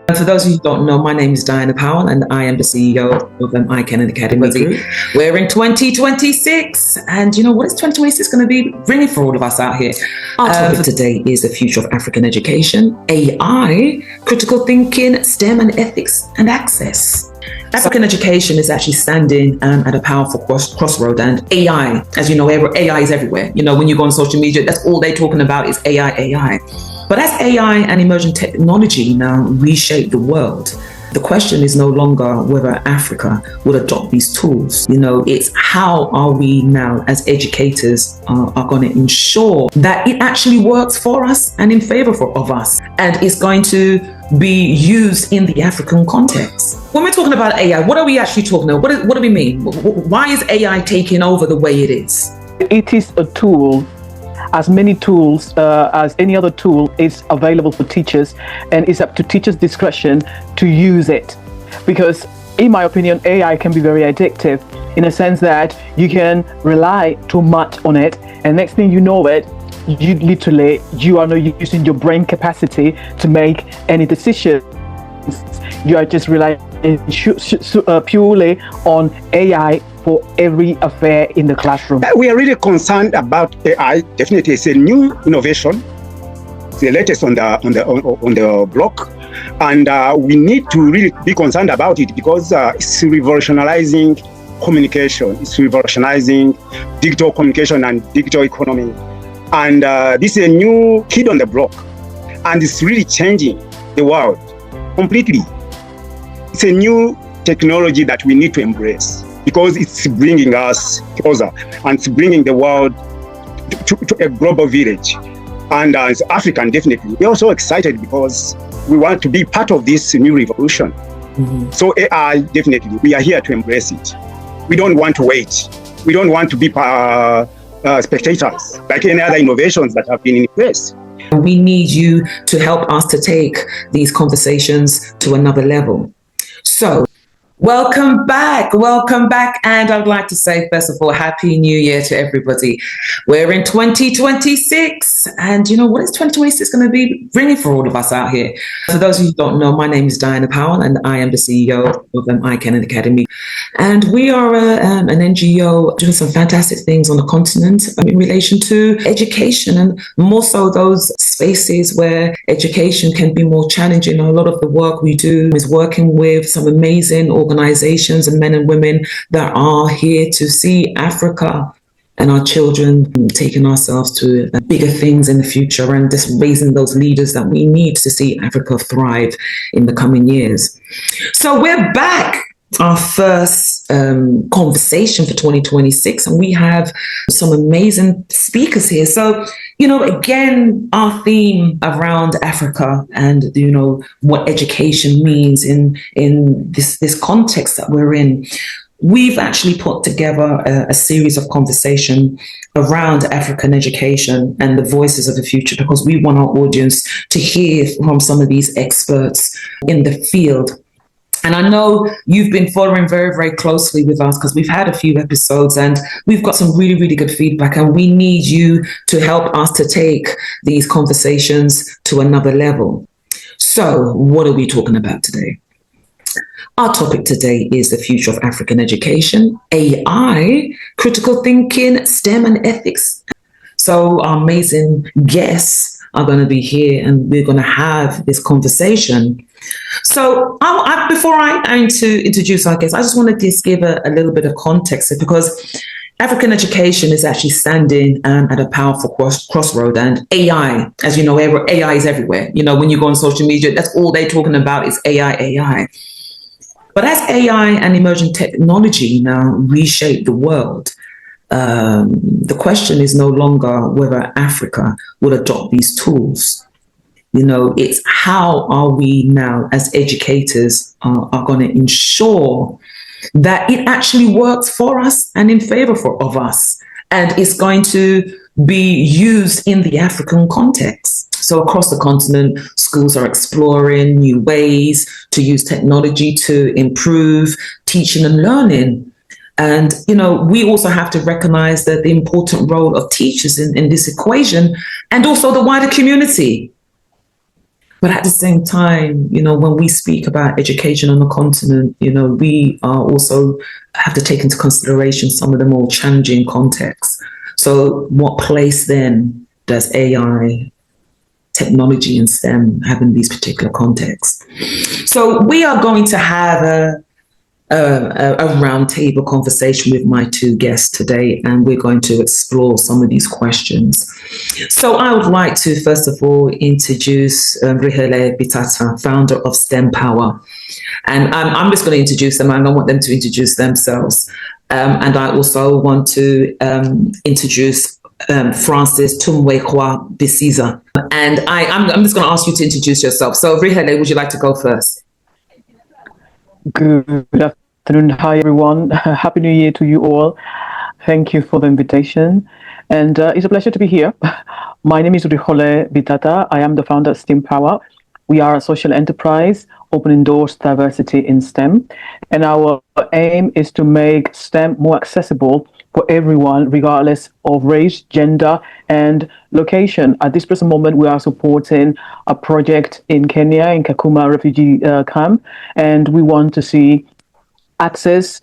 And for those of you who don't know, my name is Diana Powell and I am the CEO of I Can Academy Group. We're in 2026 and you know what is 2026 going to be bringing for all of us out here? Our topic today is the future of African education, AI, critical thinking, STEM and ethics and access. African education is actually standing at a powerful crossroad, and AI, as you know, AI is everywhere. You know, when you go on social media, that's all they're talking about is AI. But as AI and emerging technology now reshape the world, the question is no longer whether Africa will adopt these tools. You know, it's how are we now as educators are going to ensure that it actually works for us and in favor of us, and is going to be used in the African context. When we're talking about AI, what are we actually talking about? What do we mean? Why is AI taking over the way it is? It is a tool. As many tools as any other tool is available for teachers, and it's up to teachers' discretion to use it. Because in my opinion, AI can be very addictive in a sense that you can rely too much on it, and next thing you know it, you are not using your brain capacity to make any decisions. You are just relying purely on AI for every affair in the classroom. We are really concerned about AI. Definitely, it's a new innovation. It's the latest on the block, and we need to really be concerned about it because it's revolutionizing communication. It's revolutionizing digital communication and digital economy. And this is a new kid on the block, and it's really changing the world completely. It's a new technology that we need to embrace because it's bringing us closer and it's bringing the world to a global village. And as African, definitely, we're also excited because we want to be part of this new revolution. Mm-hmm. So AI, definitely, we are here to embrace it. We don't want to wait. We don't want to be spectators like any other innovations that have been in place. We need you to help us to take these conversations to another level. So, welcome back. And I'd like to say, first of all, Happy New Year to everybody. We're in 2026 and you know what is 2026 going to be bringing for all of us out here? For those of you who don't know, my name is Diana Powell and I am the CEO of I Can Academy. And we are an NGO doing some fantastic things on the continent in relation to education, and more so those spaces where education can be more challenging. A lot of the work we do is working with some amazing organizations and men and women that are here to see Africa and our children taking ourselves to bigger things in the future, and just raising those leaders that we need to see Africa thrive in the coming years. So we're back. Our first conversation for 2026, and we have some amazing speakers here. So, you know, again, our theme around Africa and, you know, what education means in this context that we're in. We've actually put together a series of conversation around African education and the voices of the future, because we want our audience to hear from some of these experts in the field. And I know you've been following very, very closely with us because we've had a few episodes and we've got some really, really good feedback, and we need you to help us to take these conversations to another level. So what are we talking about today? Our topic today is the future of African education, AI, critical thinking, STEM and ethics. So our amazing guests are going to be here and we're going to have this conversation. So before I introduce our guests, I just want to just give a little bit of context, because African education is actually standing at a powerful crossroad, and AI, as you know, AI is everywhere. You know, when you go on social media, that's all they're talking about is AI. But as AI and emerging technology now reshape the world, the question is no longer whether Africa will adopt these tools. You know, it's how are we now as educators are going to ensure that it actually works for us and in favor of us, and is going to be used in the African context. So across the continent, schools are exploring new ways to use technology to improve teaching and learning. And, you know, we also have to recognize that the important role of teachers in this equation, and also the wider community. But at the same time, when we speak about education on the continent, we are also have to take into consideration some of the more challenging contexts. So what place then does AI, technology and STEM have in these particular contexts? So we are going to have a roundtable conversation with my two guests today, and we're going to explore some of these questions. So I would like to, first of all, introduce Rijole Bitata, founder of STEM Power. And I'm just going to introduce them. I don't want them to introduce themselves. And I also want to introduce Francis Tumwekwa Bisiza. And I'm just going to ask you to introduce yourself. So Rijole, would you like to go first? Good afternoon. Hi, everyone. Happy New Year to you all. Thank you for the invitation. And it's a pleasure to be here. My name is Rijole Bitata. I am the founder of STEM Power. We are a social enterprise opening doors to diversity in STEM. And our aim is to make STEM more accessible for everyone, regardless of race, gender, and location. At this present moment, we are supporting a project in Kenya, in Kakuma refugee camp, and we want to see access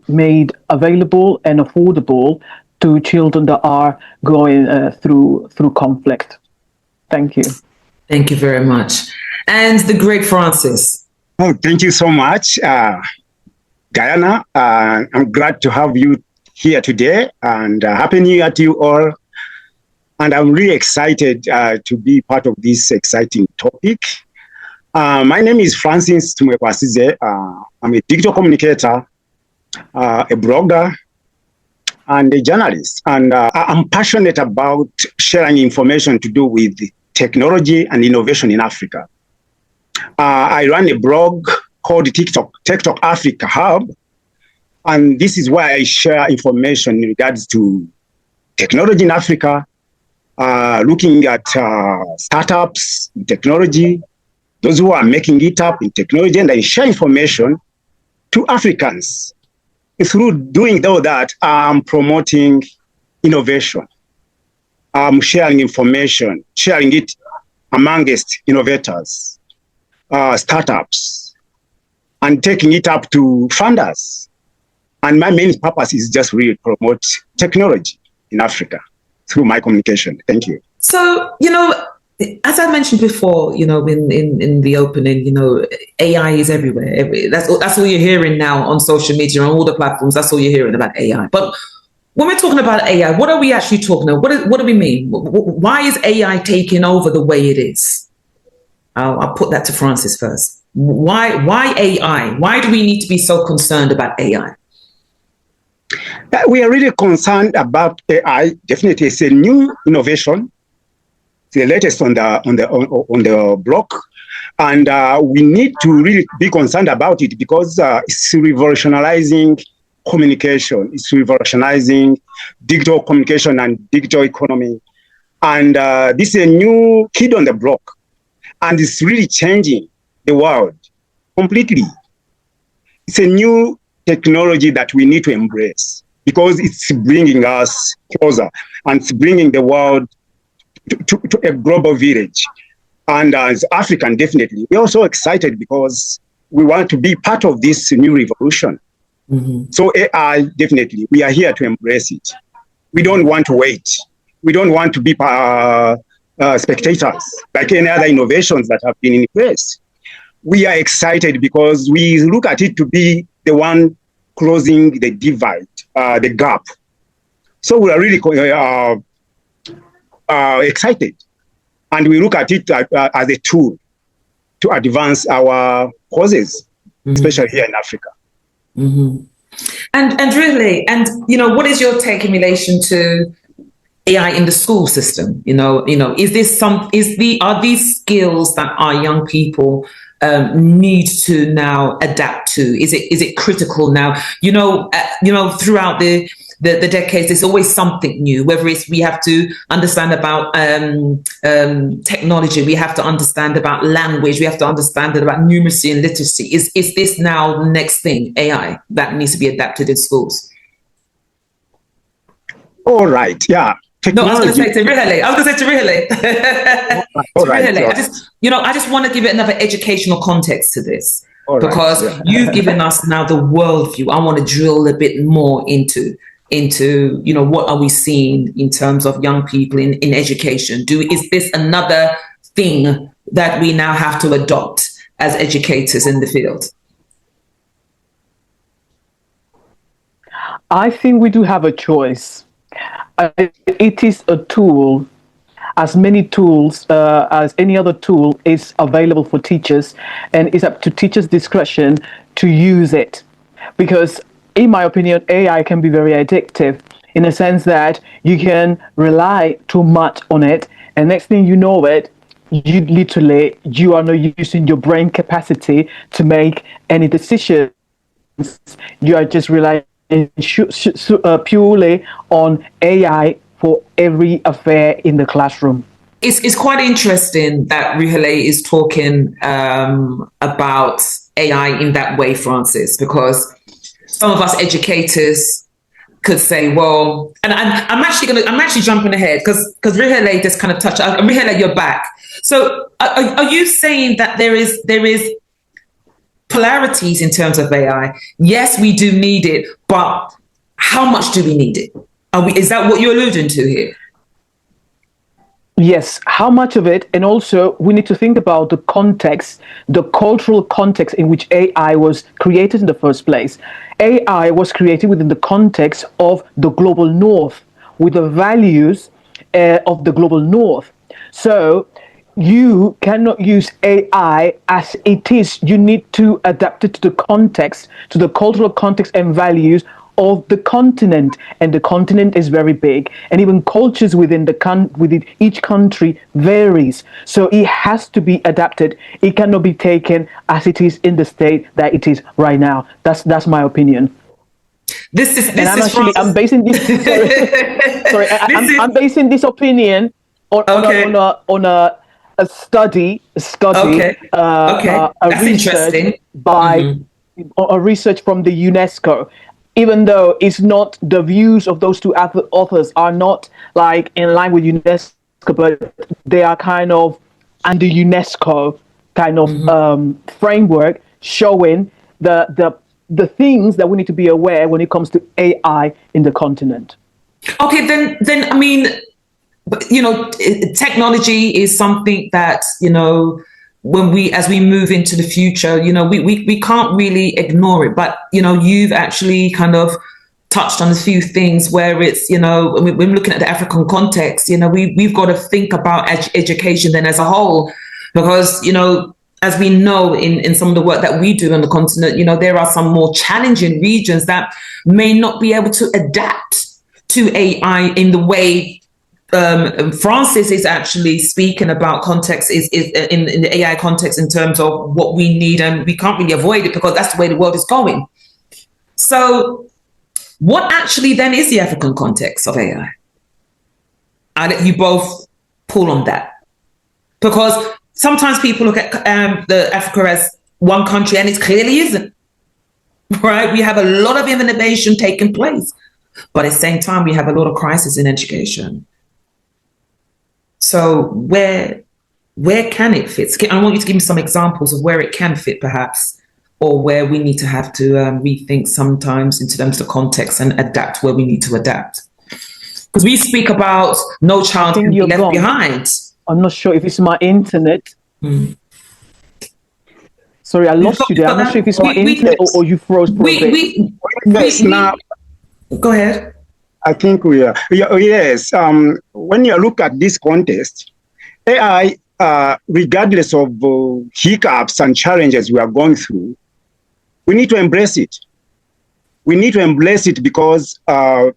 made available and affordable to children that are going through conflict. Thank you. Thank you very much. And the great Francis. Oh, thank you so much, Guyana. I'm glad to have you here today, and Happy New Year to you all. And I'm really excited to be part of this exciting topic. My name is Francis Tumwekwasize. I'm a digital communicator, a blogger, and a journalist. And I'm passionate about sharing information to do with technology and innovation in Africa. I run a blog called TikTok Africa Hub. And this is where I share information in regards to technology in Africa, looking at startups in technology, those who are making it up in technology, and I share information to Africans. Through doing all that, I'm promoting innovation. I'm sharing information, sharing it amongst innovators, startups, and taking it up to funders. And my main purpose is just really promote technology in Africa through my communication. Thank you. So, as I mentioned before, in the opening, AI is everywhere. That's all you're hearing now on social media, on all the platforms. That's all you're hearing about AI. But when we're talking about AI, what are we actually talking about? What do we mean? Why is AI taking over the way it is? I'll put that to Francis first. Why AI? Why do we need to be so concerned about AI? We are really concerned about AI. Definitely, it's a new innovation. It's the latest on the block, and we need to really be concerned about it because it's revolutionizing communication. It's revolutionizing digital communication and digital economy, and this is a new kid on the block, and it's really changing the world completely. It's a new technology that we need to embrace because it's bringing us closer and it's bringing the world to a global village. And as African, definitely, we're also excited because we want to be part of this new revolution. Mm-hmm. So AI, definitely, we are here to embrace it. We don't want to wait. We don't want to be spectators like any other innovations that have been in place. We are excited because we look at it to be the one closing the divide, the gap. So we are really excited. And we look at it as a tool to advance our causes, mm-hmm. especially here in Africa. Mm-hmm. And really, what is your take in relation to AI in the school system? Are these skills that our young people need to now adapt to? Is it critical now? Throughout the decades, there's always something new. Whether it's we have to understand about technology, we have to understand about language, we have to understand about numeracy and literacy. Is this now the next thing, AI, that needs to be adapted in schools? All right, yeah. No, I was going to technology. say to Rijole. I was going to say to Rijole. All To right. Rijole. I just want to give it another educational context to this All right. because Yeah. you've given us now the worldview. I want to drill a bit more into what are we seeing in terms of young people in education? Is this another thing that we now have to adopt as educators in the field? I think we do have a choice. It is a tool, as many tools as any other tool is available for teachers, and it's up to teachers' discretion to use it. Because, in my opinion, AI can be very addictive in a sense that you can rely too much on it, and next thing you know it, you are not using your brain capacity to make any decisions. You are just relying purely on AI for every affair in the classroom. It's quite interesting that Rijole is talking about AI in that way, Francis, because some of us educators could say, well, and I'm actually jumping ahead because Rijole just kind of touched. Rijole, you're back. So are you saying that there is polarities in terms of AI? Yes, we do need it, but how much do we need it? Is that what you're alluding to here? Yes, how much of it, and also we need to think about the context, the cultural context in which AI was created in the first place. AI was created within the context of the global north, with the values of the global north. So you cannot use AI as it is. You need to adapt it to the context, to the cultural context and values of the continent, and the continent is very big, and even cultures within within each country varies. So it has to be adapted. It cannot be taken as it is in the state that it is right now. That's my opinion. I'm basing this. I'm basing this opinion on a study, Okay. Okay. a That's research interesting. by a research from the UNESCO. Even though it's not, the views of those two authors are not like in line with UNESCO, but they are kind of under UNESCO kind of framework, showing the things that we need to be aware when it comes to AI in the continent. Okay, then I mean, technology is something that as we move into the future, we can't really ignore it. But you've actually kind of touched on a few things where it's when we're looking at the African context, we've got to think about education then as a whole, because as we know in some of the work that we do on the continent, there are some more challenging regions that may not be able to adapt to AI in the way Francis is actually speaking about context is in the AI context in terms of what we need, and we can't really avoid it because that's the way the world is going. So what actually then is the African context of AI? I'll let you both pull on that, because sometimes people look at the Africa as one country, and it clearly isn't. Right? We have a lot of innovation taking place, but at the same time, we have a lot of crisis in education. So where can it fit? I want you to give me some examples of where it can fit, perhaps, or where we need to have to rethink sometimes in terms of context and adapt where we need to adapt. Because we speak about no child can be left behind. I'm not sure if it's my internet. Sorry, I lost you there. I'm not sure if it's my internet or you froze for a bit. Go ahead. I think we are. Yes. When you look at this contest, AI, regardless of hiccups and challenges we are going through, we need to embrace it. We need to embrace it because all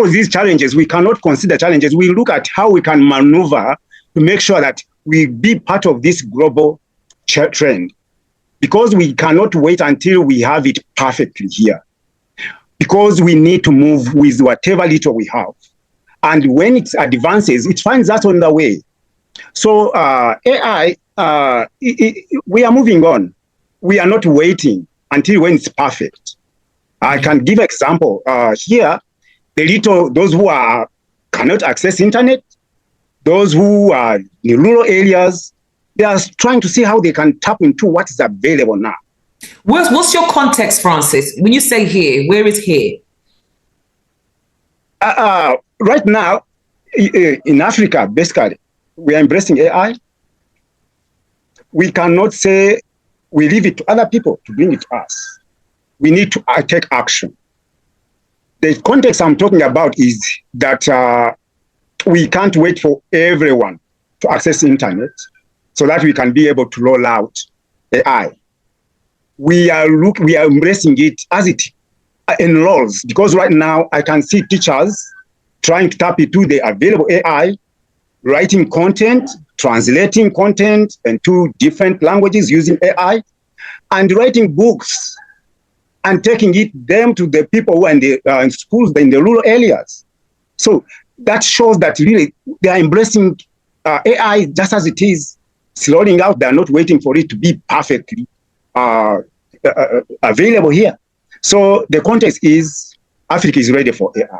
these challenges, we cannot consider challenges. We look at how we can maneuver to make sure that we be part of this global trend, because we cannot wait until we have it perfectly here. Because we need to move with whatever little we have. And when it advances, it finds us on the way. So AI, we are moving on. We are not waiting until when it's perfect. I can give example here. Those who are cannot access internet, those who are in the rural areas, they are trying to see how they can tap into what is available now. What's your context, Francis? When you say here, where is here? Right now, in Africa, basically, we are embracing AI. We cannot say we leave it to other people to bring it to us. We need to take action. The context I'm talking about is that we can't wait for everyone to access the internet so that we can be able to roll out AI. We are embracing it as it enrolls, because right now I can see teachers trying to tap into the available AI, writing content, translating content into different languages using AI, and writing books and taking them to the people who are in the schools in the rural areas. So that shows that really they are embracing AI just as it is. It's rolling out. They are not waiting for it to be perfectly available here. So the context is Africa is ready for AI.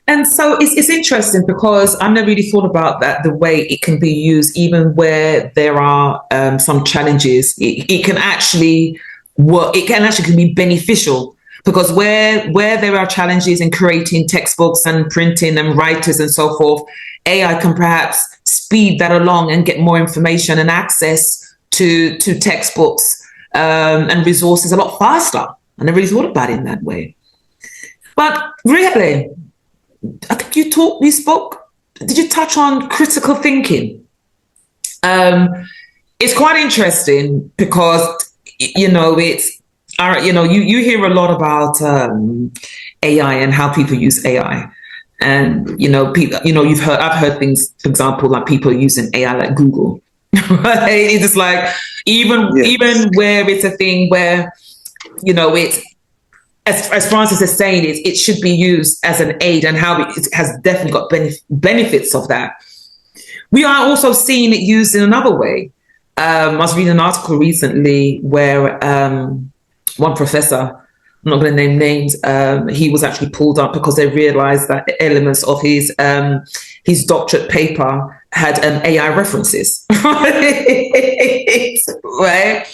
And so it's interesting because I've never really thought about that, the way it can be used, even where there are some challenges. It can actually work. It can actually be beneficial, because where there are challenges in creating textbooks and printing and writers and so forth, AI can perhaps speed that along and get more information and access to textbooks and resources a lot faster. I never really thought about it in that way. But really, I think did you touch on critical thinking? It's quite interesting because, you hear a lot about AI and how people use AI. And, I've heard things, for example, like people using AI like Google. Right? It's just like, even where it's a thing where, it's, as Francis is saying, it should be used as an aid, and how it has definitely got benefits of that. We are also seeing it used in another way. I was reading an article recently where one professor, I'm not going to name names, he was actually pulled up because they realized that elements of his doctorate paper had AI references. Right?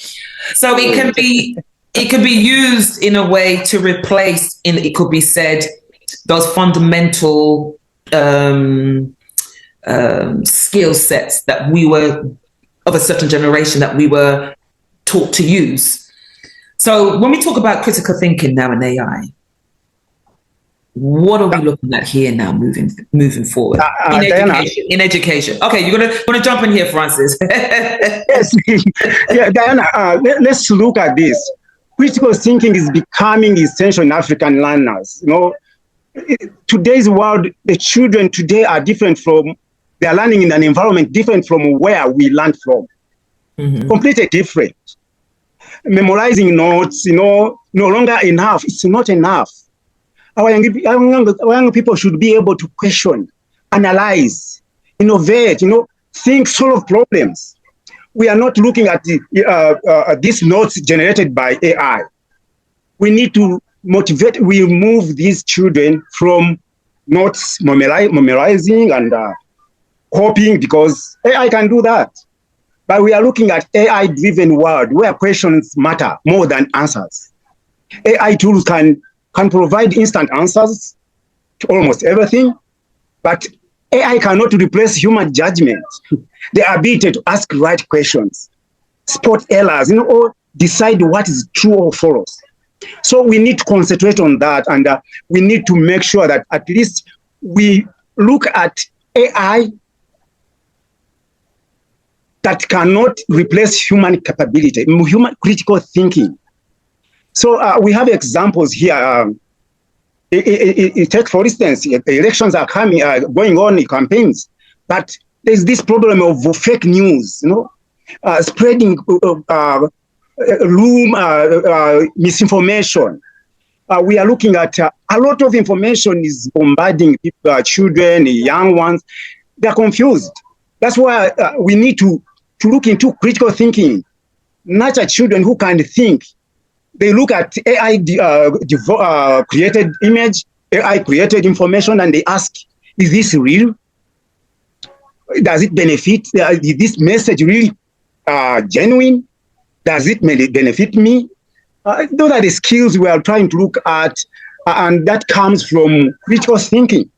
So it can be used in a way to replace, it could be said, those fundamental skill sets that we were, of a certain generation, that we were taught to use. So when we talk about critical thinking now in AI, what are we looking at here now moving forward in education? Okay, you're gonna jump in here, Francis. Yes, yeah, Diana. Let's look at this. Critical thinking is becoming essential in African learners. Today's world, the children today are different from. They are learning in an environment different from where we learned from. Mm-hmm. Completely different. Memorizing notes, no longer enough. It's not enough. Our young people should be able to question, analyze, innovate, think, solve problems. We are not looking at these notes generated by AI. We need to we move these children from notes memorizing and copying, because AI can do that. But we are looking at AI-driven world where questions matter more than answers. AI tools can provide instant answers to almost everything, but AI cannot replace human judgment, the ability to ask right questions, spot errors, or decide what is true or false. So we need to concentrate on that, and we need to make sure that at least we look at AI that cannot replace human capability, human critical thinking. So we have examples here. Take, for instance, elections are going on in campaigns, but there's this problem of fake news, spreading misinformation. We are looking at a lot of information is bombarding people, children, young ones. They're confused. That's why we need to look into critical thinking, nurture children who can think. They look at AI created image, AI created information and they ask, is this real? Does it benefit? Is this message really genuine? Does it benefit me? Those are the skills we are trying to look at, and that comes from critical thinking.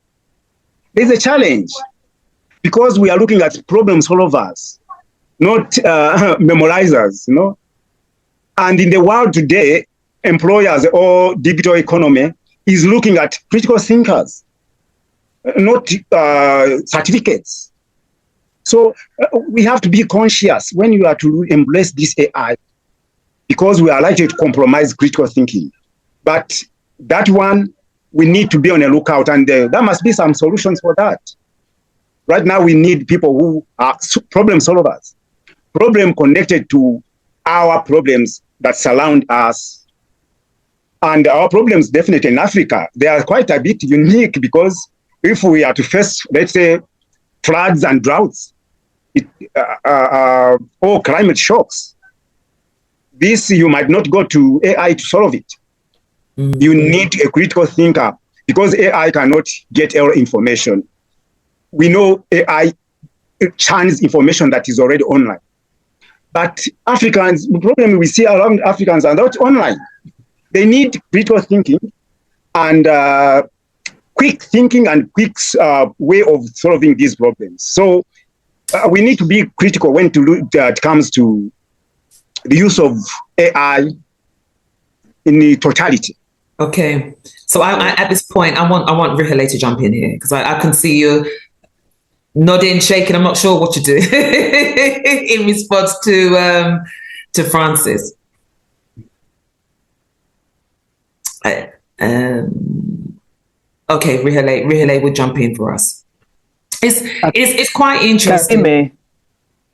There's a challenge because we are looking at problem solvers, not memorizers, you know. And in the world today, employers or digital economy is looking at critical thinkers, not certificates. So we have to be conscious when you are to embrace this AI, because we are likely to compromise critical thinking. But that one, we need to be on a lookout, and there must be some solutions for that. Right now, we need people who are problem solvers, problem connected to our problems that surround us. And our problems, definitely in Africa, they are quite a bit unique, because if we are to face, let's say, floods and droughts, or climate shocks, this you might not go to AI to solve it. You need a critical thinker, because AI cannot get all information. We know AI churns information that is already online. But Africans, the problem we see around Africans are not online. They need critical thinking and quick thinking and quick way of solving these problems. So we need to be critical when it comes to the use of AI in the totality. Okay, so I at this point, I want Rijole to jump in here, because I can see you nodding, shaking. I'm not sure what to do in response to Francis. Okay, Rijole would jump in for us. It's quite interesting.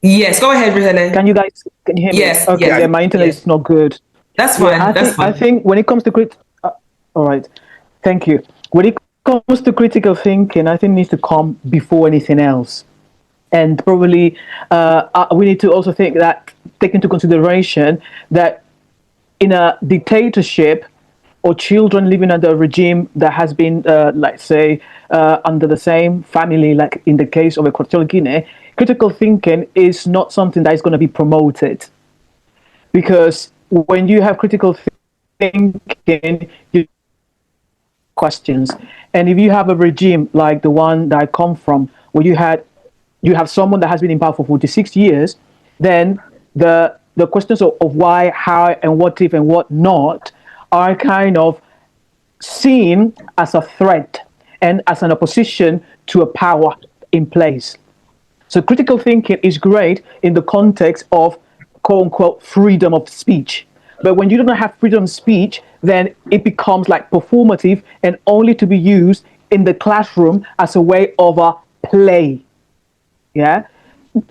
Yes, go ahead, Rijole. Can you hear me? Yes. Okay. Yes. Yeah, my internet is not good. That's fine. I think when it comes to all right. Thank you. When it comes to critical thinking, I think it needs to come before anything else. And probably we need to also take into consideration that in a dictatorship, or children living under a regime that has been, let's say, under the same family, like in the case of Equatorial Guinea, critical thinking is not something that is going to be promoted. Because when you have critical thinking, you questions. And if you have a regime like the one that I come from, where you have someone that has been in power for 46 years, then the questions of why, how, and what if, and what not are kind of seen as a threat and as an opposition to a power in place. So critical thinking is great in the context of quote unquote freedom of speech. But when you don't have freedom of speech, then it becomes like performative and only to be used in the classroom as a way of a play. Yeah?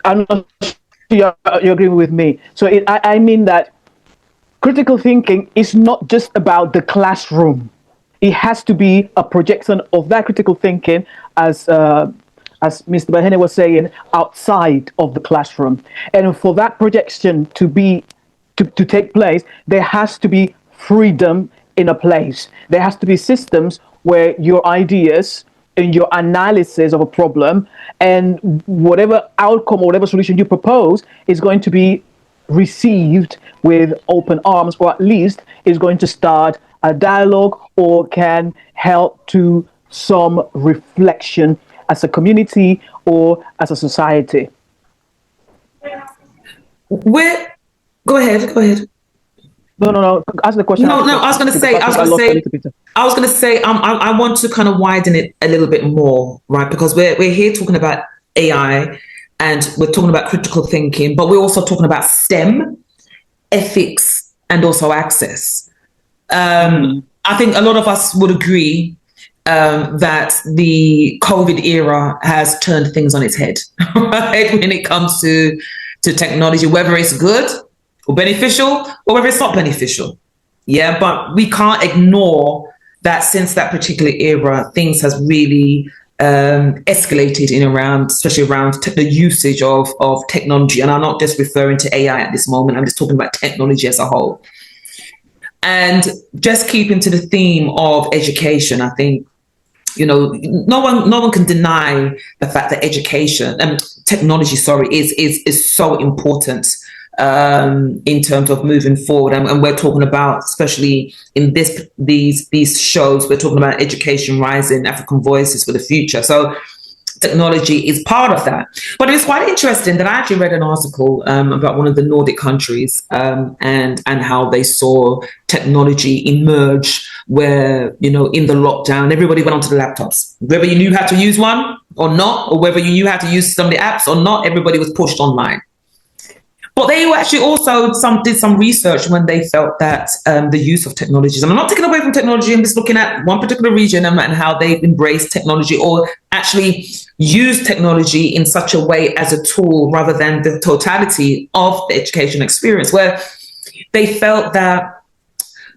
I'm not sure you're agreeing with me. So I mean that critical thinking is not just about the classroom. It has to be a projection of that critical thinking, as Mr. Bahene was saying, outside of the classroom. And for that projection to take place, there has to be freedom in a place. There has to be systems where your ideas and your analysis of a problem and whatever outcome or whatever solution you propose is going to be received with open arms, or at least is going to start a dialogue or can help to some reflection as a community or as a society. Go ahead. No. Ask the question. No. I was going to say. I want to kind of widen it a little bit more, right? Because we're here talking about AI, and we're talking about critical thinking, but we're also talking about STEM, ethics, and also access. I think a lot of us would agree that the COVID era has turned things on its head, right? When it comes to technology, whether it's good or beneficial or whether it's not beneficial. Yeah, but we can't ignore that since that particular era, things has really escalated especially around the usage of technology. And I'm not just referring to AI at this moment, I'm just talking about technology as a whole. And just keeping to the theme of education, I think no one can deny the fact that education and technology, sorry, is so important in terms of moving forward. And we're talking about, especially in these shows, we're talking about education rising, African voices for the future. So technology is part of that. But it was quite interesting that I actually read an article about one of the Nordic countries, and how they saw technology emerge where, in the lockdown, everybody went onto the laptops. Whether you knew how to use one or not, or whether you knew how to use some of the apps or not, everybody was pushed online. But they actually also did some research when they felt that the use of technologies, and I'm not taking away from technology, I'm just looking at one particular region and how they've embraced technology or actually use technology in such a way as a tool rather than the totality of the education experience, where they felt that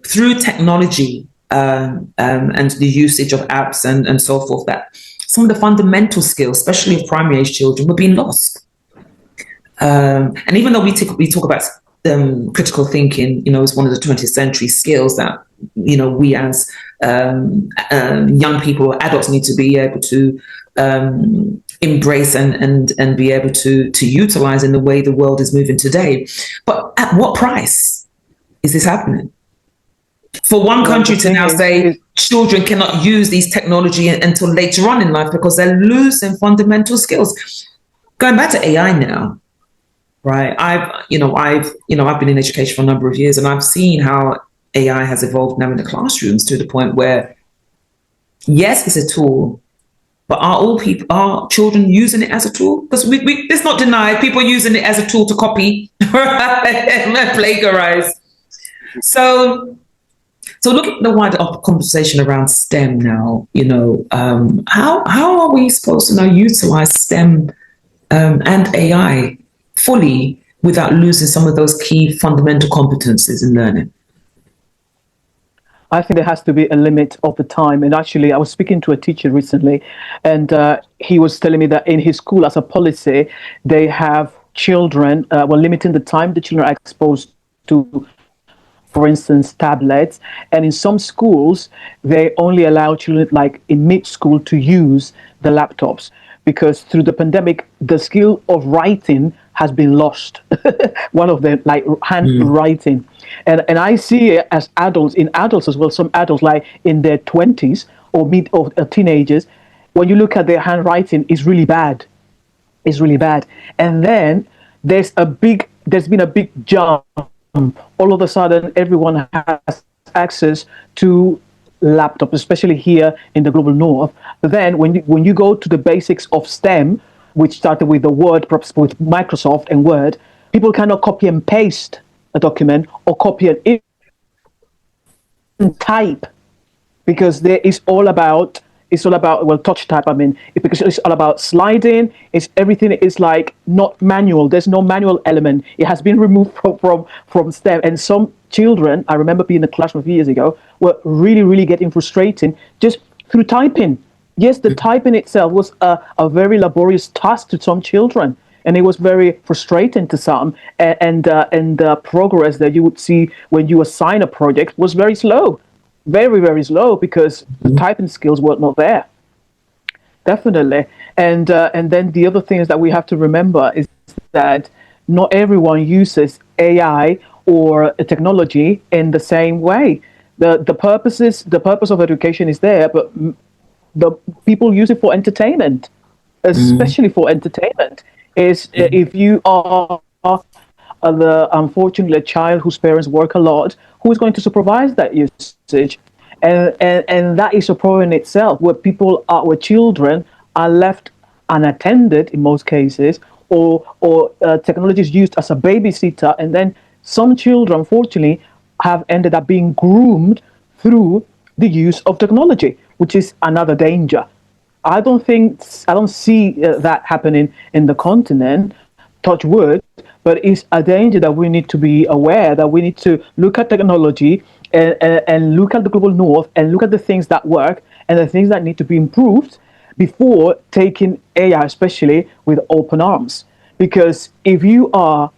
through technology and the usage of apps and so forth, that some of the fundamental skills, especially of primary age children, were being lost. And even though we talk about critical thinking, as one of the 20th century skills that we as young people or adults need to be able to embrace and be able to utilize in the way the world is moving today. But at what price is this happening? For one country to now say children cannot use these technology until later on in life because they're losing fundamental skills. Going back to AI now. Right. I've been in education for a number of years, and I've seen how AI has evolved now in the classrooms to the point where, yes, it's a tool, but are children using it as a tool? Because it's not denied people using it as a tool to copy, right, and plagiarize. So look at the wider conversation around STEM now. How are we supposed to now utilize STEM and AI fully without losing some of those key fundamental competencies in learning? I think there has to be a limit of the time. And actually, I was speaking to a teacher recently, and he was telling me that in his school, as a policy, they have children, limiting the time the children are exposed to, for instance, tablets. And in some schools, they only allow children, like in mid-school, to use the laptops. Because through the pandemic, the skill of writing has been lost. One of them, like handwriting. And I see it as in adults as well, some adults like in their 20s or mid or teenagers, when you look at their handwriting, it's really bad. It's really bad. And then there's been a big jump. All of a sudden, everyone has access to laptop, especially here in the global north. But then when you go to the basics of STEM, which started with the Word, perhaps with Microsoft and Word, people cannot copy and paste a document or copy and type, because it's all about touch type. I mean, because it's all about sliding. Everything is like not manual. There's no manual element. It has been removed from STEM. And some children, I remember being in the classroom a few years ago, were really, really getting frustrated just through typing. Yes, the typing itself was a very laborious task to some children, and it was very frustrating to some. And the progress that you would see when you assign a project was very slow, very, very slow, because the typing skills were not there. Definitely. And then the other thing is that we have to remember is that not everyone uses AI or technology in the same way. The purpose of education is there, but the people use it for entertainment, especially for entertainment. If you are unfortunately a child whose parents work a lot, who is going to supervise that usage? And that is a problem in itself, where children are left unattended in most cases, or technology is used as a babysitter, and then some children, unfortunately, have ended up being groomed through the use of technology, which is another danger. I don't see that happening in the continent, touch wood, but it's a danger that we need to be aware, that we need to look at technology and look at the global north and look at the things that work and the things that need to be improved before taking AI, especially, with open arms. Because if you are,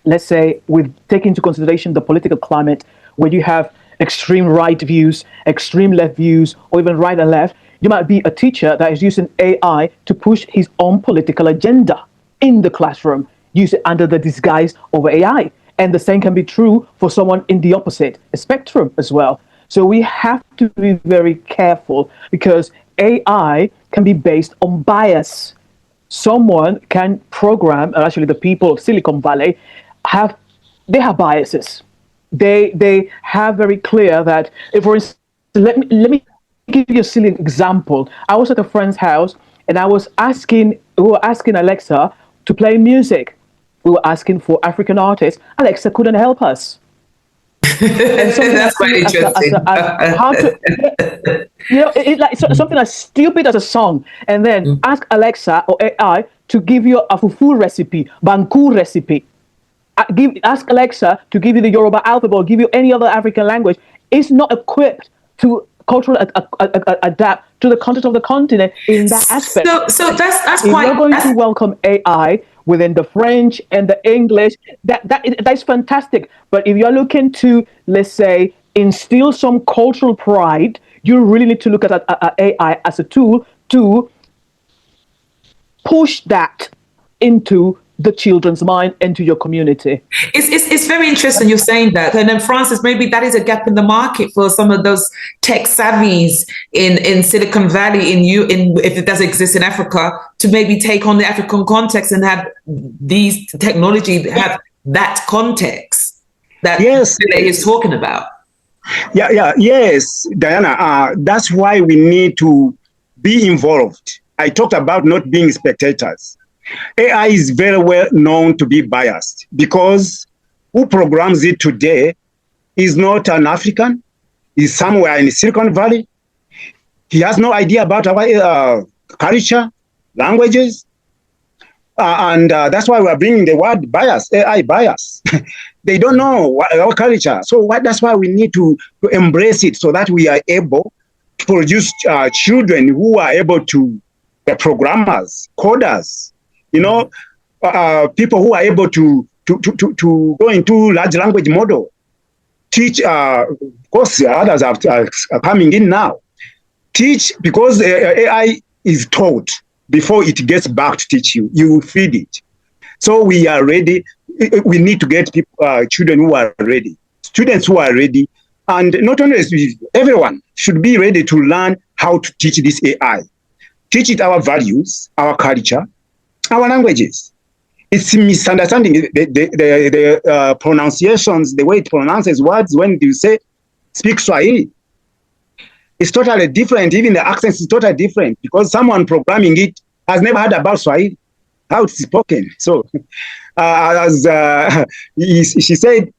let's say, with taking into consideration the political climate, where you have extreme right views, extreme left views, or even right and left, You might be a teacher that is using AI to push his own political agenda in the classroom, use it under the disguise of AI. And the same can be true for someone in the opposite spectrum as well. So we have to be very careful because AI can be based on bias. Someone can program, and actually the people of Silicon Valley have they have biases. They have very clear that if, for instance, let me give you a silly example. I was at a friend's house and we were asking Alexa to play music. We were asking for African artists. Alexa couldn't help us. And something That's as quite silly interesting. as how to, like something as stupid as a song, and then ask Alexa or AI to give you a fufu recipe, banku recipe. Ask Alexa to give you the Yoruba alphabet or give you any other African language. It's not equipped to culturally adapt to the content of the continent in that aspect. So that's If quite you're going to welcome AI within the French and the English, that's fantastic. But if you're looking to, let's say, instill some cultural pride, you really need to look at AI as a tool to push that into the children's mind and to your community. it's very interesting you're saying that. And then Francis, maybe that is a gap in the market for some of those tech savvies in Silicon Valley in if it does exist in Africa to maybe take on the African context and have these technology have that context that Yes. is talking about. Yes, Diana. That's why we need to be involved. I talked about not being spectators. AI is very well known to be biased because who programs it today is not an African, is somewhere in Silicon Valley. He has no idea about our culture, languages, and that's why we're bringing the word bias, AI bias. They don't know our culture. So that's why we need to embrace it so that we are able to produce children who are able to be programmers, coders, people who are able to go into large language model, teach, of course, others are coming in now. Teach, because AI is taught before it gets back to teach you. You feed it. So we are ready. We need to get people, children who are ready, students who are ready, and not only everyone should be ready to learn how to teach this AI. Teach it our values, our culture, our languages. It's misunderstanding the pronunciations, the way it pronounces words when you say speak Swahili. It's totally different. Even the accent is totally different because someone programming it has never heard about Swahili, how it's spoken. So, she said,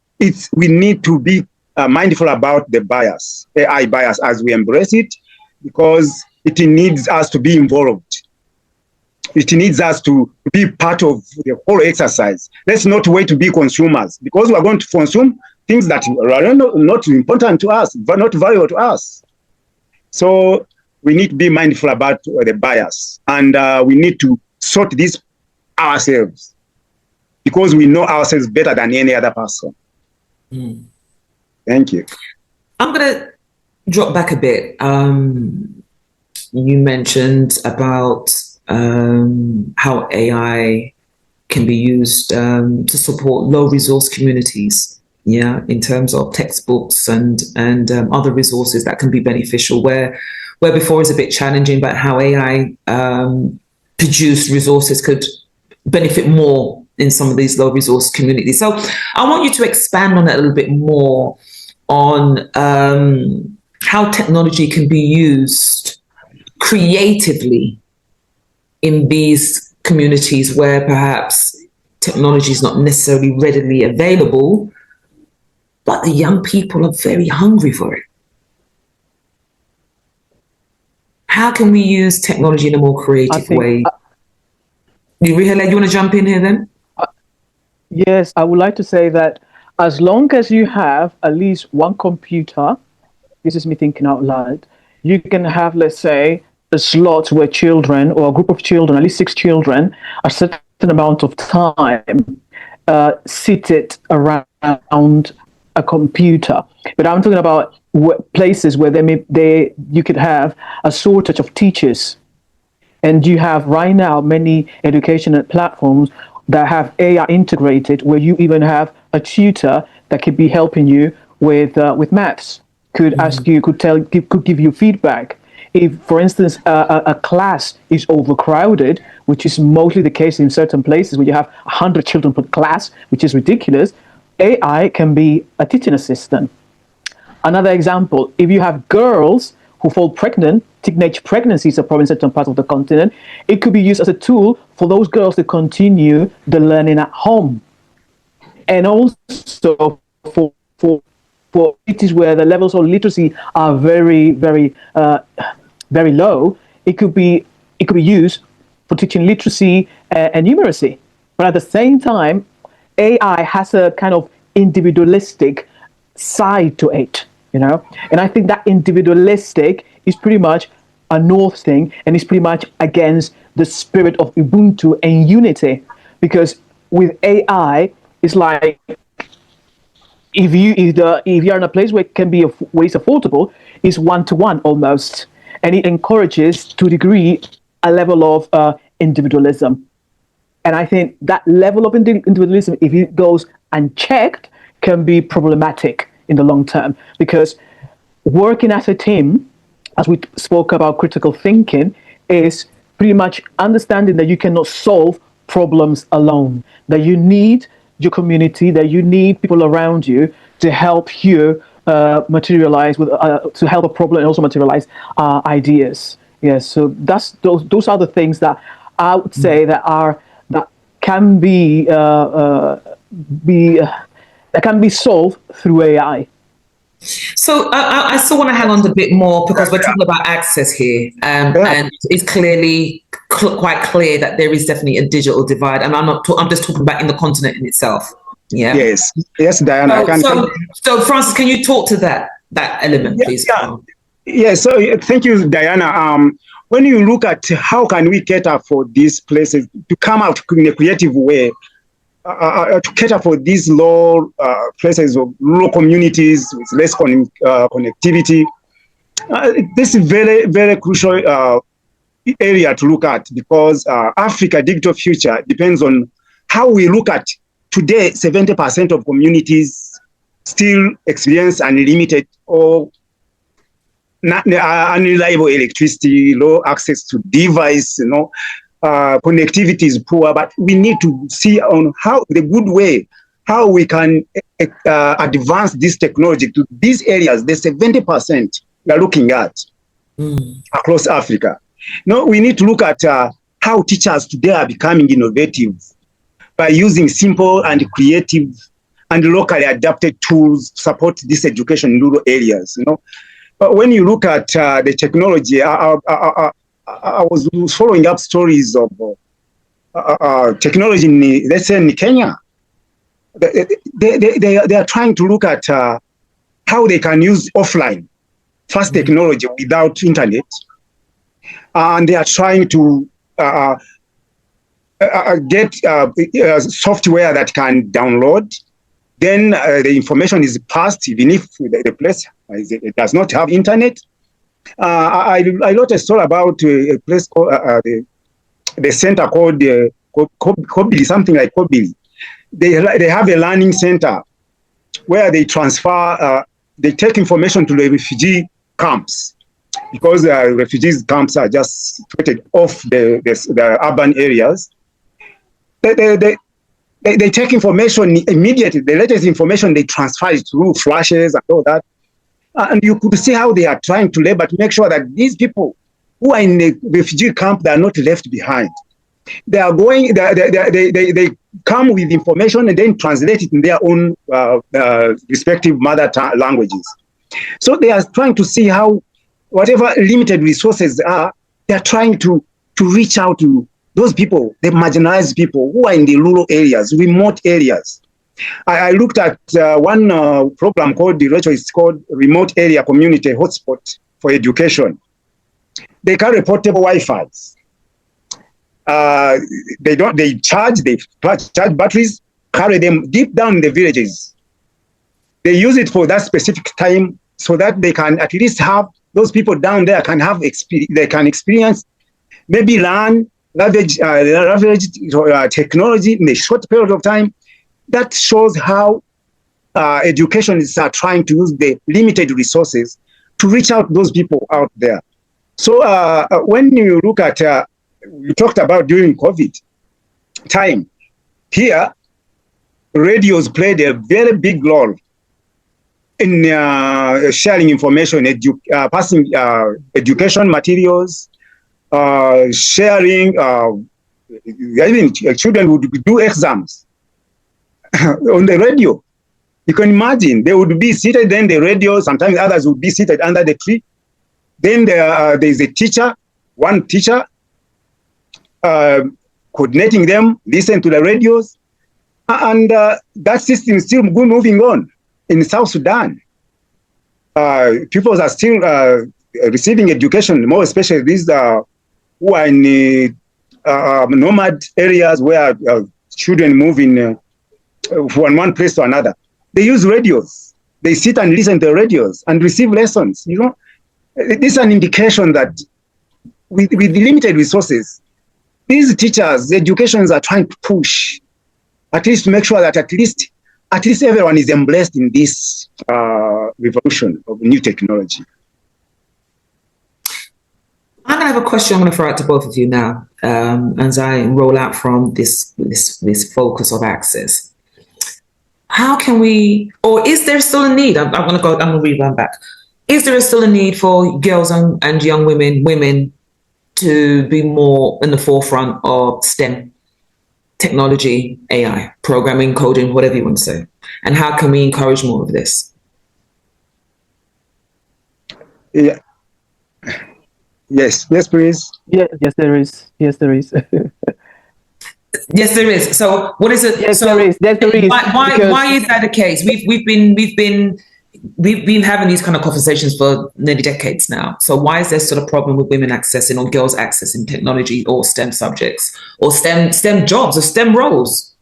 we need to be mindful about the bias, AI bias, as we embrace it, because it needs us to be involved. It needs us to be part of the whole exercise. Let's not wait to be consumers, because we're going to consume things that are not important to us, but not valuable to us. So we need to be mindful about the bias, and we need to sort this ourselves, because we know ourselves better than any other person. Thank you. I'm going to drop back a bit. You mentioned about how AI can be used to support low resource communities, in terms of textbooks and other resources that can be beneficial, where before is a bit challenging, but how AI produced resources could benefit more in some of these low resource communities. So I want you to expand on that a little bit more on how technology can be used creatively in these communities where perhaps technology is not necessarily readily available, but the young people are very hungry for it. How can we use technology in a more creative way? Rijole, you want to jump in here then? Yes, I would like to say that as long as you have at least one computer, this is me thinking out loud, you can have, let's say, a slot where children or a group of children, at least 6 children, a certain amount of time seated around a computer. But I'm talking about places where you could have a shortage of teachers. And you have right now many educational platforms that have AI integrated, where you even have a tutor that could be helping you with maths. Could ask you, could give you feedback. If, for instance, a class is overcrowded, which is mostly the case in certain places where you have 100 children per class, which is ridiculous, AI can be a teaching assistant. Another example, if you have girls who fall pregnant, teenage pregnancy is a problem in certain parts of the continent, it could be used as a tool for those girls to continue the learning at home. And also for cities where the levels of literacy are very low, it could be used for teaching literacy and numeracy. But at the same time, AI has a kind of individualistic side to it, and I think that individualistic is pretty much a north thing, and it's pretty much against the spirit of Ubuntu and unity, because with AI, it's like if you're in a place where it can be where it's affordable, it's one-to-one almost, and it encourages to a degree a level of individualism. And I think that level of individualism, if it goes unchecked, can be problematic in the long term, because working as a team, as we spoke about critical thinking, is pretty much understanding that you cannot solve problems alone, that you need your community, that you need people around you to help you materialize to help a problem and also materialize ideas. Yes, so those are the things that I would say that can be solved through AI. So I still want to hang on a bit more because we're talking about access here, and it's clearly quite clear that there is definitely a digital divide, and I'm just talking about in the continent in itself. Yeah. Yes, Diana. So Francis, can you talk to that element, please? Yeah. So thank you, Diana. When you look at how can we cater for these places to come out in a creative way, to cater for these low places of rural communities with less connectivity, this is very, very crucial area to look at, because Africa digital future depends on how we look at today. 70% of communities still experience unlimited or unreliable electricity, low access to device, connectivity is poor, but we need to see on how the good way, how we can advance this technology to these areas, the 70% we are looking at across Africa. We need to look at how teachers today are becoming innovative by using simple and creative and locally adapted tools to support this education in rural areas. But when you look at the technology, I was following up stories of technology in, let's say, in Kenya. They are trying to look at how they can use offline fast technology without internet, and they are trying to get software that can download. Then the information is passed, even if the place does not have internet. I wrote a story about a place called the center called Kobili, something like Kobili. They have a learning center where they transfer, they take information to the refugee camps, because refugees camps are just situated off the urban areas. They take information immediately. The latest information they transfer it through flashes and all that. And you could see how they are trying to labor to make sure that these people who are in the refugee camp, they are not left behind. They are going, they come with information and then translate it in their own respective mother languages. So they are trying to see how, whatever limited resources are, they are trying to reach out to those people, the marginalized people who are in the rural areas, remote areas. I looked at one program called Rijole. It's called Remote Area Community Hotspot for Education. They carry portable Wi-Fi's. They charge batteries, carry them deep down in the villages. They use it for that specific time so that they can at least have those people down there can have experience, they can experience, maybe learn, leverage technology in a short period of time. That shows how educationists are trying to use the limited resources to reach out those people out there. So when you look at, we talked about during COVID time, here, radios played a very big role in sharing information, passing education materials, sharing, even children would do exams on the radio. You can imagine they would be seated in the radio. Sometimes others would be seated under the tree. Then there's a teacher, one teacher, coordinating them, listen to the radios. And that system is still moving on in South Sudan. People are still receiving education, more especially these who are in nomad areas where children move in from one place to another. They use radios. They sit and listen to radios and receive lessons. You know, this is an indication that with limited resources, these teachers, the educations are trying to push, at least to make sure that at least everyone is embraced in this revolution of new technology. I'm going to have a question I'm going to throw out to both of you now as I roll out from this focus of access. How can we, or is there still a need? I'm going to rerun back. Is there still a need for girls and young women to be more in the forefront of STEM, technology, AI, programming, coding, whatever you want to say? And how can we encourage more of this? Yeah. Yes, please. Yes, there is. Yes, there is. Yes, there is. So, what is it? Yes, so there is. Yes, there is. Why is that the case? We've been having these kind of conversations for nearly decades now. So, why is there still a problem with women accessing or girls accessing technology or STEM subjects or STEM jobs or STEM roles?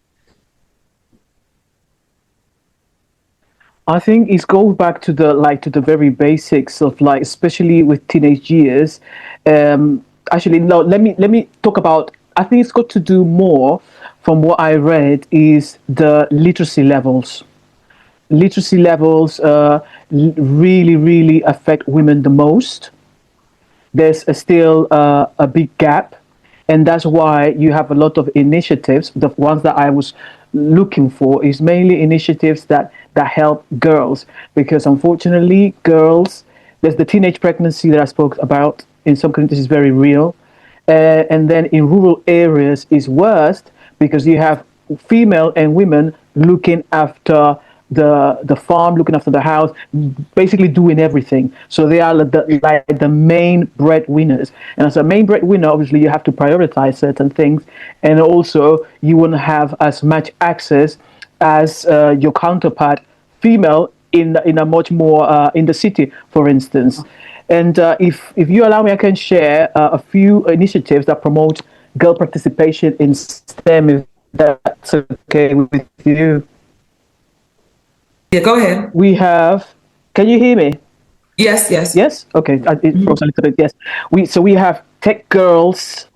I think it goes back to the very basics of especially with teenage years. Actually, no. Let me talk about. I think it's got to do more. From what I read, is the literacy levels. Literacy levels really affect women the most. There's still a big gap, and that's why you have a lot of initiatives. The ones that I was looking for is mainly initiatives that help girls, because unfortunately girls, there's the teenage pregnancy that I spoke about in some countries is very real, and then in rural areas is worse because you have female and women looking after the farm, looking after the house, basically doing everything. So they are the main breadwinners. And as a main breadwinner, obviously you have to prioritize certain things, and also you won't have as much access as your counterpart female in a much more in the city, for instance. And if you allow me, I can share a few initiatives that promote girl participation in STEM, if that's okay with you. Yeah, go ahead. We have. Can you hear me? Yes. Yes. Okay. It froze a little bit. Yes. We have Tech Girls.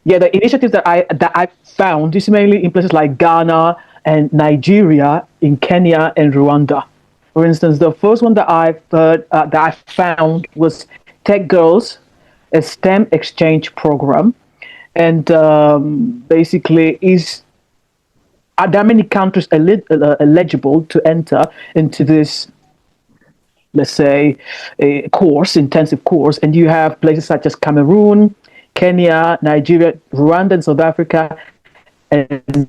Yeah, the initiatives that I found is mainly in places like Ghana and Nigeria, in Kenya and Rwanda. For instance, the first one that I've heard that I found was Tech Girls, a STEM exchange program, and basically is. There are many countries eligible to enter into this, let's say, a intensive course, and you have places such as Cameroon, Kenya, Nigeria, Rwanda, and South Africa, and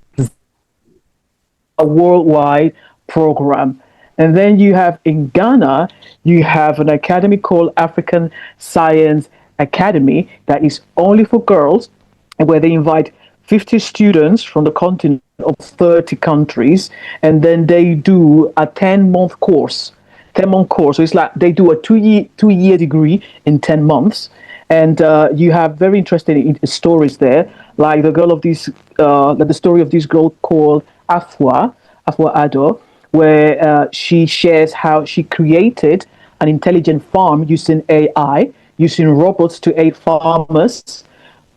a worldwide program. And then you have in Ghana, you have an academy called African Science Academy that is only for girls, where they invite 50 students from the continent of 30 countries, and then they do a 10-month course. 10-month course. So it's like they do a two-year degree in 10 months. And you have very interesting stories there, like the story of this girl called Afua Ado, where she shares how she created an intelligent farm using AI, using robots to aid farmers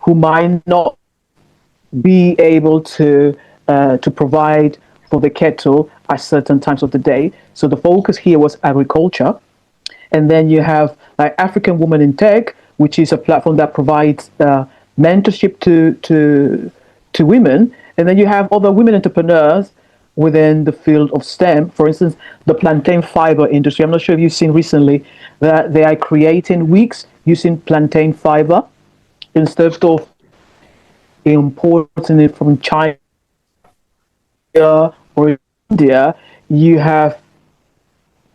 who might not be able to provide for the cattle at certain times of the day. So the focus here was agriculture. And then you have like African Women in Tech, which is a platform that provides mentorship to women. And then you have other women entrepreneurs within the field of STEM. For instance, the plantain fiber industry. I'm not sure if you've seen recently that they are creating wigs using plantain fiber instead of importing it from China or India. You have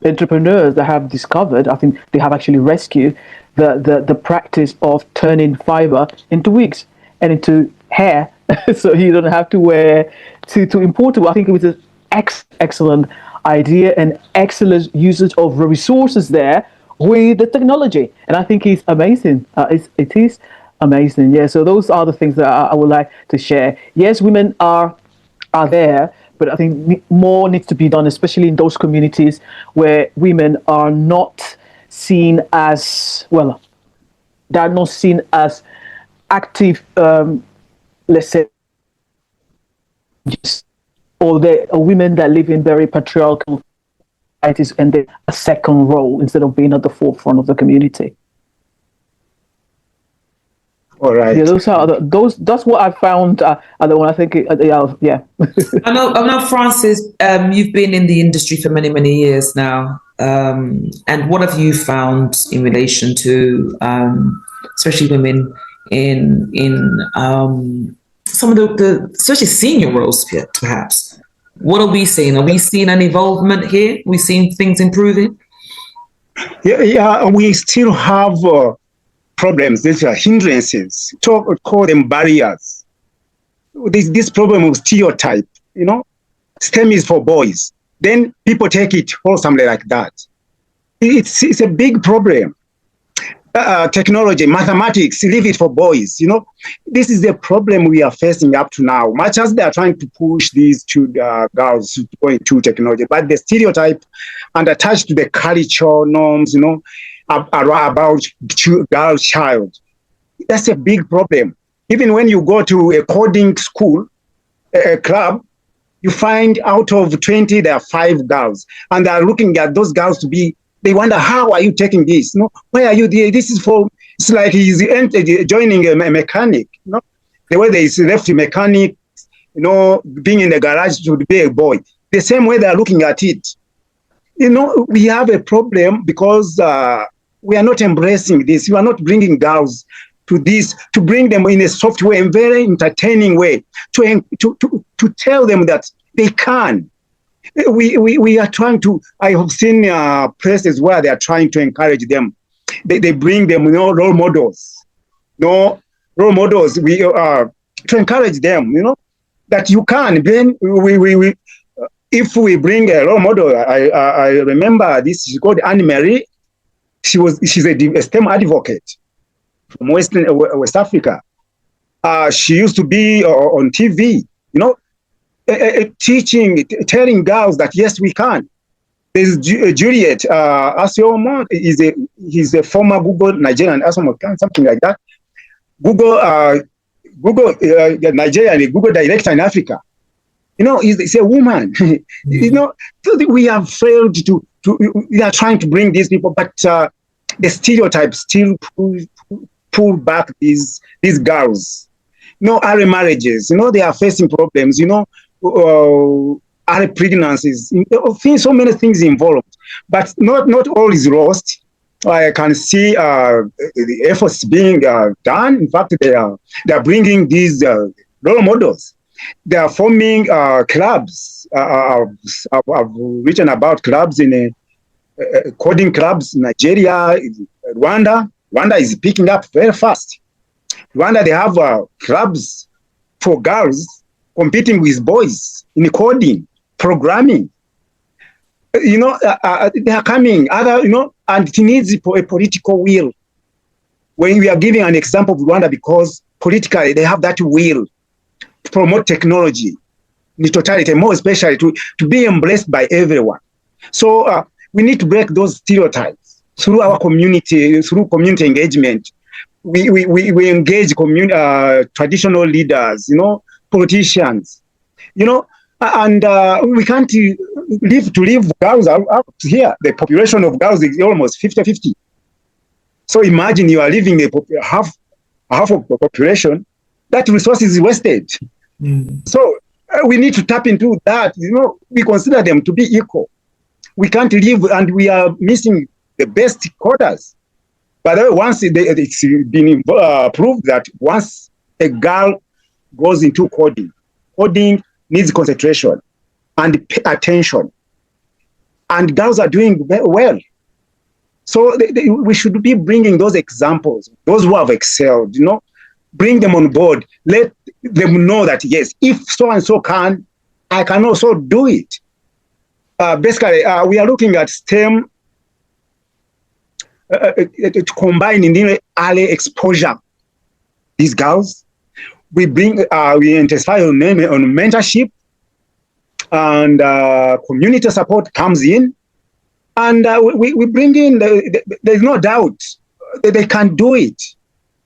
entrepreneurs that have discovered, I think they have actually rescued the practice of turning fiber into wigs and into hair so you don't have to wear to import it. I think it was an excellent idea and excellent usage of resources there with the technology, and I think it's amazing. It is amazing. Yeah, so those are the things that I would like to share. Yes, women are there, but I think more needs to be done, especially in those communities where women are not seen as well. They're not seen as active. Let's say, just or they are women that live in very patriarchal societies and they a second role instead of being at the forefront of the community. All right. Yeah, those are those. That's what I found. When I think, yeah. I know, Francis. You've been in the industry for many, many years now. And what have you found in relation to, especially women in some of the especially senior roles, perhaps? What are we seeing? Are we seeing an involvement here? Are we seeing things improving? Yeah, we still have problems. These are hindrances. Call them barriers. This problem of stereotype, STEM is for boys. Then people take it for something like that. It's a big problem. Technology, mathematics, leave it for boys. This is the problem we are facing up to now. Much as they are trying to push these two girls to go into technology, but the stereotype and attached to the cultural norms, about girl child, that's a big problem. Even when you go to a coding school, a club, you find out of 20, there are 5 girls, and they are looking at those girls to be. They wonder, how are you taking this? Why are you there? This is for. It's like he's joining a mechanic. The way they left a mechanic, being in the garage to be a boy. The same way they are looking at it. We have a problem because we are not embracing this. We are not bringing girls to this, to bring them in a soft way, a very entertaining way, to tell them that they can. We are trying to. I have seen places where they are trying to encourage them. They bring them, role models. Role models. We to encourage them. That you can. Then we if we bring a role model, I remember this. She's called Anne Marie. She's a STEM advocate from West Africa. She used to be on TV. Teaching, telling girls that yes, we can. There's Juliet Asiomo he's a former Google Nigerian Asiomo, something like that. Google Nigerian Google director in Africa. Is a woman. We have failed to. We are trying to bring these people, but the stereotypes still pull back these girls. Early marriages. They are facing problems. Early pregnancies. So many things involved, but not all is lost. I can see the efforts being done. In fact, they are bringing these role models. They are forming clubs. I've written about clubs in coding clubs in Nigeria, Rwanda. Rwanda is picking up very fast. Rwanda, they have clubs for girls competing with boys in coding, programming. They are coming. And it needs a political will. When we are giving an example of Rwanda, because politically they have that will to promote technology in totality, more especially to be embraced by everyone. So we need to break those stereotypes. through our community, through community engagement. We engage traditional leaders, politicians, and we can't leave girls out here. The population of girls is almost 50-50. So imagine you are leaving half of the population, that resource is wasted. So we need to tap into that. We consider them to be equal. We can't live, and we are missing the best coders. By the way, once it's been proved that once a girl goes into coding needs concentration and attention. And girls are doing well. So we should be bringing those examples, those who have excelled, bring them on board. Let them know that, yes, if so-and-so can, I can also do it. Basically, we are looking at STEM to combine in early exposure. These girls, we intensify on mentorship, and community support comes in, and we bring in, there's no doubt they can do it.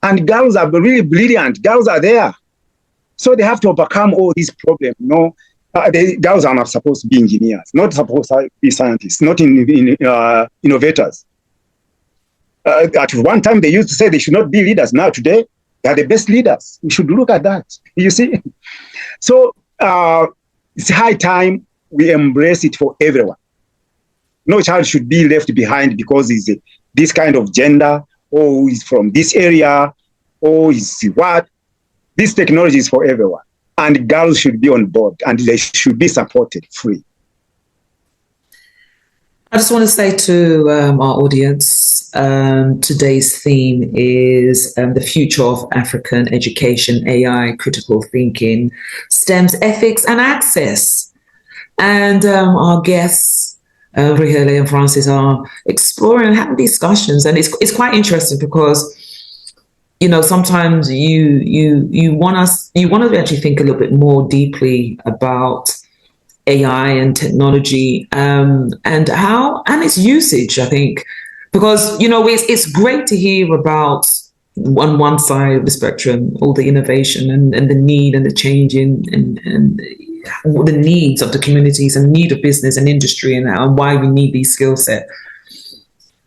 And girls are really brilliant. Girls are there. So they have to overcome all these problems. Girls are not supposed to be engineers, not supposed to be scientists, not innovators. At one time, they used to say they should not be leaders. Now, today, they are the best leaders. We should look at that. You see? So it's high time we embrace it for everyone. No child should be left behind because he's this kind of gender, or he's from this area, or he's what. This technology is for everyone. And girls should be on board, and they should be supported free. I just want to say to our audience, today's theme is the future of African education, AI, critical thinking, STEM's ethics and access. And our guests, Rijole and Francis, are exploring and having discussions. And it's quite interesting because, sometimes you want to actually think a little bit more deeply about AI and technology, and its usage, I think, because it's great to hear about on one side of the spectrum all the innovation and the need and the change in and the needs of the communities and need of business and industry and why we need these skill set.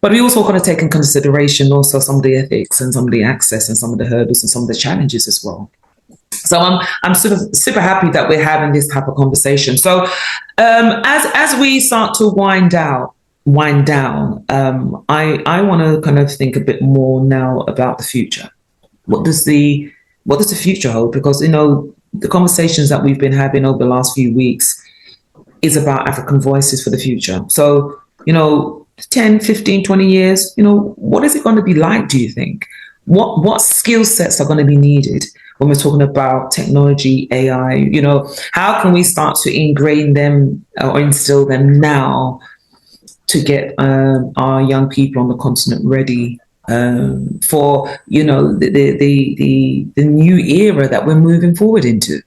But we also got to take in consideration also some of the ethics and some of the access and some of the hurdles and some of the challenges as well. So I'm sort of super happy that we're having this type of conversation. So as we start to wind down, I want to kind of think a bit more now about the future. What does the future hold? Because the conversations that we've been having over the last few weeks is about African voices for the future. So 10, 15, 20 years, what is it going to be like, do you think? What skill sets are going to be needed when we're talking about technology, AI? How can we start to ingrain them or instill them now to get our young people on the continent ready for the new era that we're moving forward into?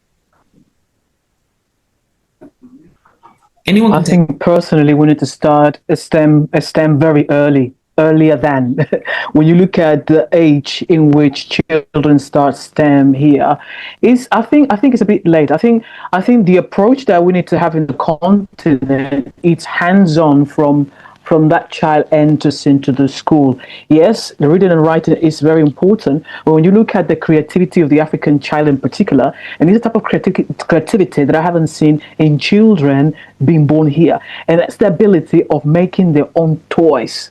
Anyone? I think personally we need to start a STEM very earlier than when you look at the age in which children start STEM here. I think it's a bit late. I think the approach that we need to have in the continent, it's hands-on from that child enters into the school. Yes, the reading and writing is very important, but when you look at the creativity of the African child in particular, and it's a type of creativity that I haven't seen in children being born here, and that's the ability of making their own toys.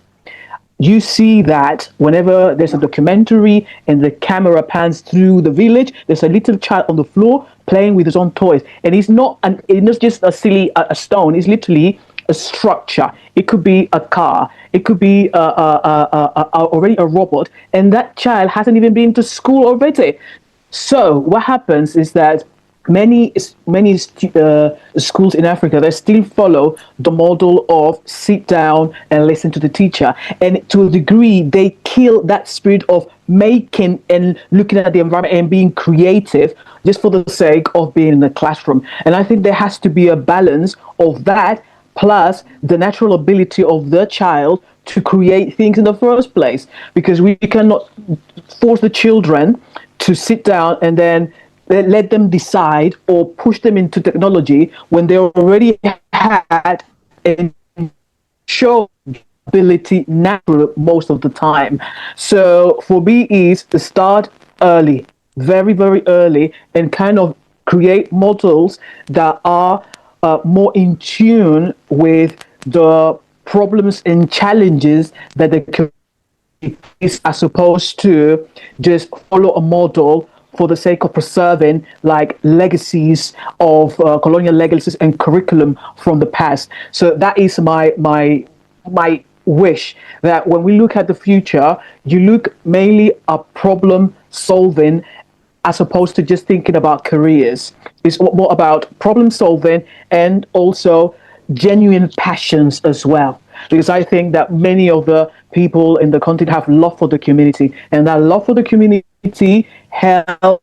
You see that whenever there's a documentary and the camera pans through the village, there's a little child on the floor playing with his own toys, and it's not just a silly a stone. It's literally a structure. It could be a car. It could be already a robot, and that child hasn't even been to school already. So what happens is that many schools in Africa, they still follow the model of sit down and listen to the teacher, and to a degree they kill that spirit of making and looking at the environment and being creative just for the sake of being in the classroom. And I think there has to be a balance of that plus the natural ability of the child to create things in the first place, because we cannot force the children to sit down and then let them decide or push them into technology when they already had a show ability natural most of the time. So for me is to start early, very, very early, and kind of create models that are more in tune with the problems and challenges that the community is, as opposed to just follow a model for the sake of preserving like legacies of colonial legacies and curriculum from the past. So that is my wish, that when we look at the future, you look mainly at problem solving as opposed to just thinking about careers. It's more about problem solving and also genuine passions as well. Because I think that many of the people in the country have love for the community, and that love for the community helps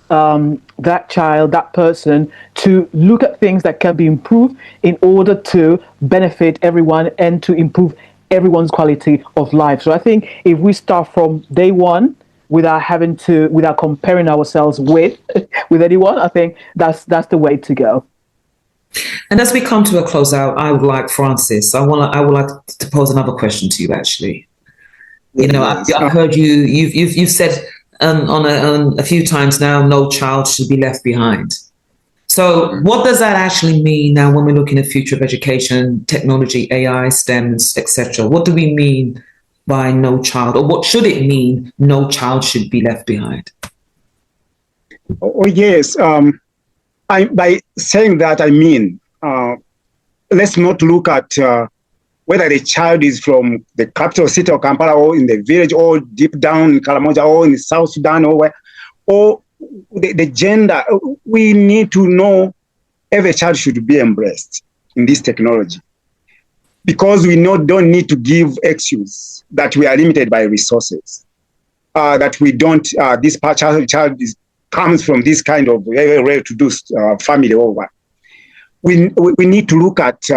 that child, that person, to look at things that can be improved in order to benefit everyone and to improve everyone's quality of life. So I think if we start from day one without comparing ourselves with with anyone, I think that's the way to go. And as we come to a close out, I would like Francis. I would like to pose another question to you. Actually, you know, Yes. I've heard you've said on a few times now, no child should be left behind. So, what does that actually mean now when we're looking at future of education, technology, AI, STEMs, etc.? What do we mean by no child, or what should it mean? No child should be left behind. Oh, yes. By saying that, I mean, let's not look at whether the child is from the capital city of Kampala or in the village or deep down in Karamoja or in South Sudan or where, or the gender. We need to know every child should be embraced in this technology, because we don't need to give excuse that we are limited by resources, that we don't, this child comes from this kind of very well-to-do family or what. We need to look at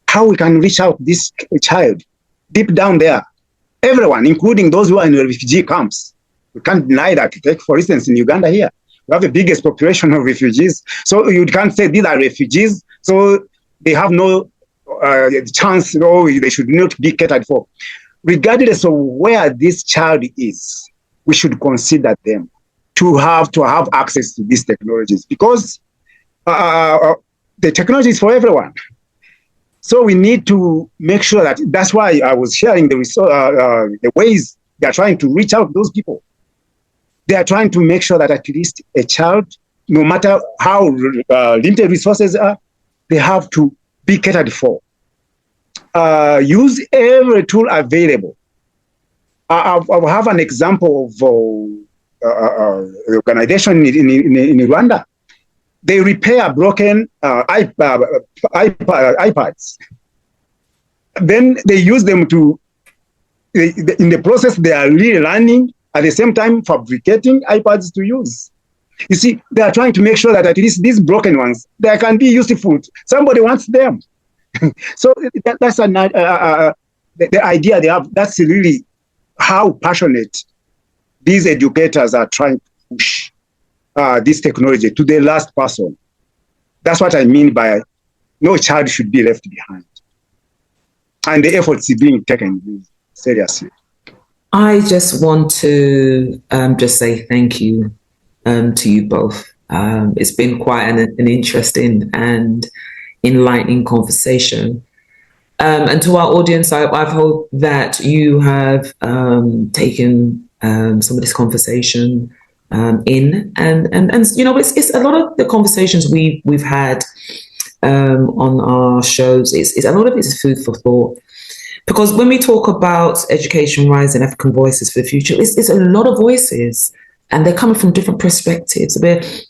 how we can reach out this child deep down there. Everyone, including those who are in the refugee camps. We can't deny that. Take, for instance, in Uganda here, we have the biggest population of refugees. So you can't say these are refugees, so they have no chance, or they should not be catered for. Regardless of where this child is, we should consider them to have access to these technologies, because the technology is for everyone. So we need to make sure that's why I was sharing the ways they are trying to reach out to those people. They are trying to make sure that at least a child, no matter how limited resources are, they have to be catered for. Use every tool available. I have an example of the organization in Rwanda. They repair broken iPads. Then they use them to, in the process, they are really learning, at the same time fabricating iPads to use. You see, they are trying to make sure that at least these broken ones, they can be useful. Somebody wants them. So that's the idea they have. That's really how passionate these educators are trying to push this technology to the last person. That's what I mean by no child should be left behind. And the efforts are being taken seriously. I just want to just say thank you to you both. It's been quite an interesting and enlightening conversation. And to our audience, I hope that you have taken some of this conversation in, and you know, it's a lot of the conversations we've had on our shows. It's a lot of it is food for thought. Because when we talk about education, rise, and African voices for the future, it's a lot of voices, and they're coming from different perspectives.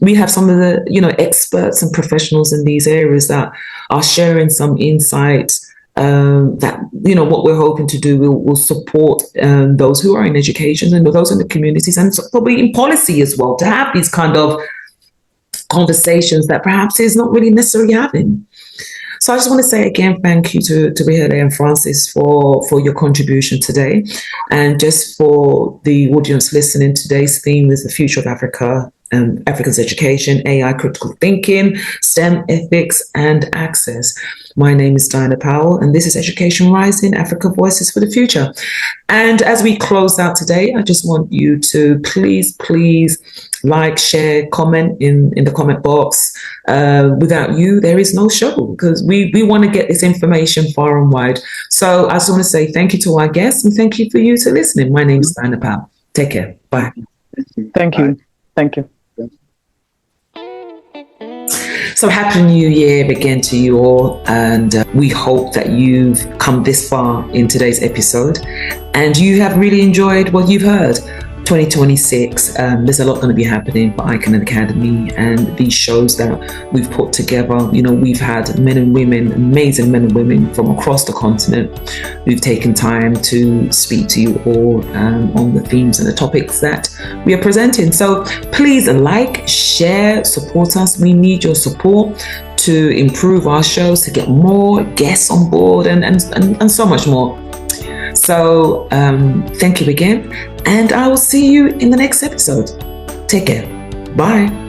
We have some of the, you know, experts and professionals in these areas that are sharing some insight that, you know, what we're hoping to do will support those who are in education and those in the communities, and probably in policy as well, to have these kind of conversations that perhaps is not really necessarily having. So I just want to say again, thank you to Rijole and Francis for your contribution today. And just for the audience listening, today's theme is the future of Africa, Africa's education, AI, critical thinking, STEM, ethics, and access. My name is Diana Powell, and this is Education Rising, Africa Voices for the Future. And as we close out today, I just want you to please like, share, comment in the comment box. Without you, there is no show, because we want to get this information far and wide. So I just want to say thank you to our guests, and thank you for you to listening. My name is Diana Powell. Take care. Bye. Thank you. Thank you. So happy new year again to you all, and we hope that you've come this far in today's episode and you have really enjoyed what you've heard. 2026, there's a lot going to be happening for Icon Academy and these shows that we've put together. You know, we've had men and women, amazing men and women from across the continent who've taken time to speak to you all on the themes and the topics that we are presenting. So please like, share, support us. We need your support to improve our shows, to get more guests on board and so much more. So thank you again, and I will see you in the next episode. Take care. Bye.